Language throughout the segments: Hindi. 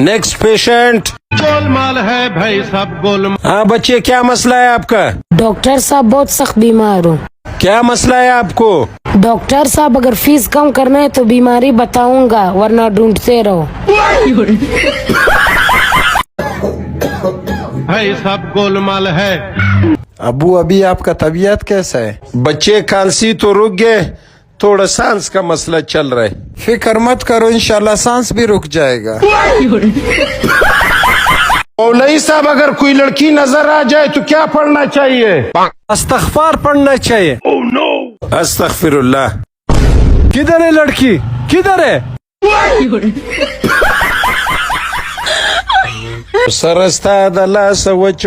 Next patient. गोलमाल है भाई सब गोलमाल। हाँ बच्चे, क्या मसला है आपका? डॉक्टर साहब बहुत सख्त बीमार हूँ। क्या मसला है आपको? डॉक्टर साहब अगर फीस कम करना है तो बीमारी बताऊंगा, वरना ढूंढते रहो। भाई सब गोलमाल है। अबू अभी आपका तबीयत कैसा है? बच्चे खांसी तो रुक गए, थोड़ा सांस का मसला चल रहा है। फिक्र मत करो, इंशाल्लाह सांस भी रुक जाएगा। मौलवी साहब, अगर कोई लड़की नजर आ जाए तो क्या पढ़ना चाहिए? इस्तग़फ़ार पढ़ना चाहिए। अस्तग़फिरुल्लाह। किधर है लड़की, किधर है? सरस्ता दला सवच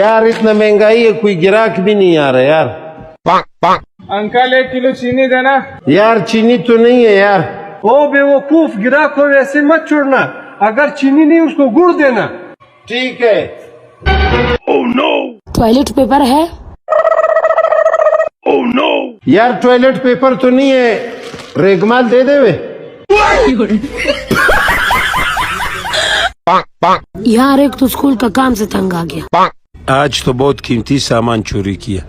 यार इतना महंगाई है, कोई गिराक भी नहीं आ रहा यार। अंकल 1 किलो चीनी देना। यार चीनी तो नहीं है यार। ओ बेवकूफ, गिराक को वैसे मत छोड़ना, अगर चीनी नहीं उसको गुड़ देना। ठीक है। टॉयलेट पेपर है? यार टॉयलेट पेपर तो नहीं है, रेगमाल दे दे वे। यार एक तो स्कूल का काम से तंग आ गया। आज तो बहुत कीमती सामान चोरी किया।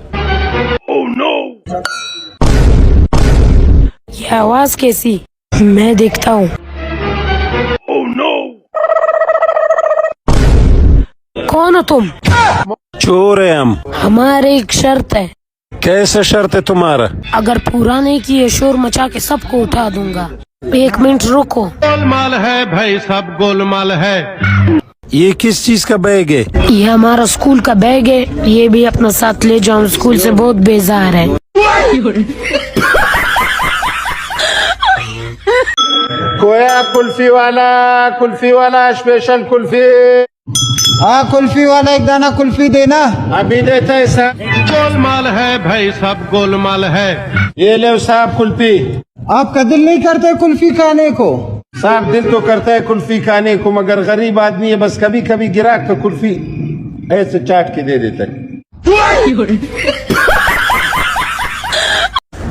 ये आवाज कैसी? मैं देखता हूँ। कौन हो तुम? चोर है हम। हमारे एक शर्त है। कैसा शर्त है तुम्हारा? अगर पूरा नहीं किए शोर मचा के सबको उठा दूंगा। 1 मिनट रुको। गोलमाल है भाई सब गोलमाल है। ये किस चीज का बैग है? ये हमारा स्कूल का बैग है, ये भी अपना साथ ले जाऊं, स्कूल से बहुत बेजार है। खोया कुल्फी वाला स्पेशल कुल्फी। हाँ कुल्फी वाला एक दाना कुल्फी देना। अभी देता है साहब। गोलमाल है भाई सब गोलमाल है। ये ले साहब कुल्फी। आपका दिल नहीं करते कुल्फी खाने को? साहब दिल तो करता है कुल्फी खाने को, मगर गरीब आदमी है, बस कभी कभी गिराक का कुल्फी ऐसे चाट के दे देता है।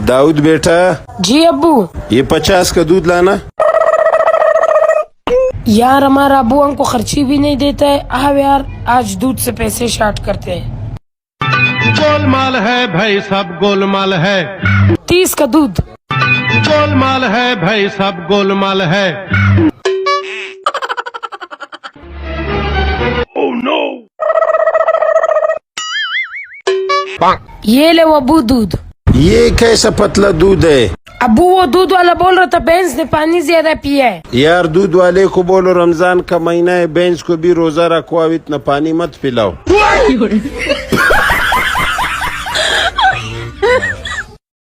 दाऊद बेटा। जी अब्बू। ये 50 का दूध लाना। यार हमारा अब्बू हमको खर्ची भी नहीं देता है। आओ यार आज दूध से पैसे शार्ट करते हैं। गोलमाल है भाई सब गोलमाल है। 30 का दूध। गोलमाल है भाई सब गोलमाल है। ये ले वो अब्बू दूध। ये कैसा पतला दूध है? अब्बू वो दूध वाला बोल रहा था भैंस ने पानी ज्यादा पिया है। यार दूध वाले को बोलो रमजान का महीना है, भैंस को भी रोजा रखो, अब इतना पानी मत पिलाओ।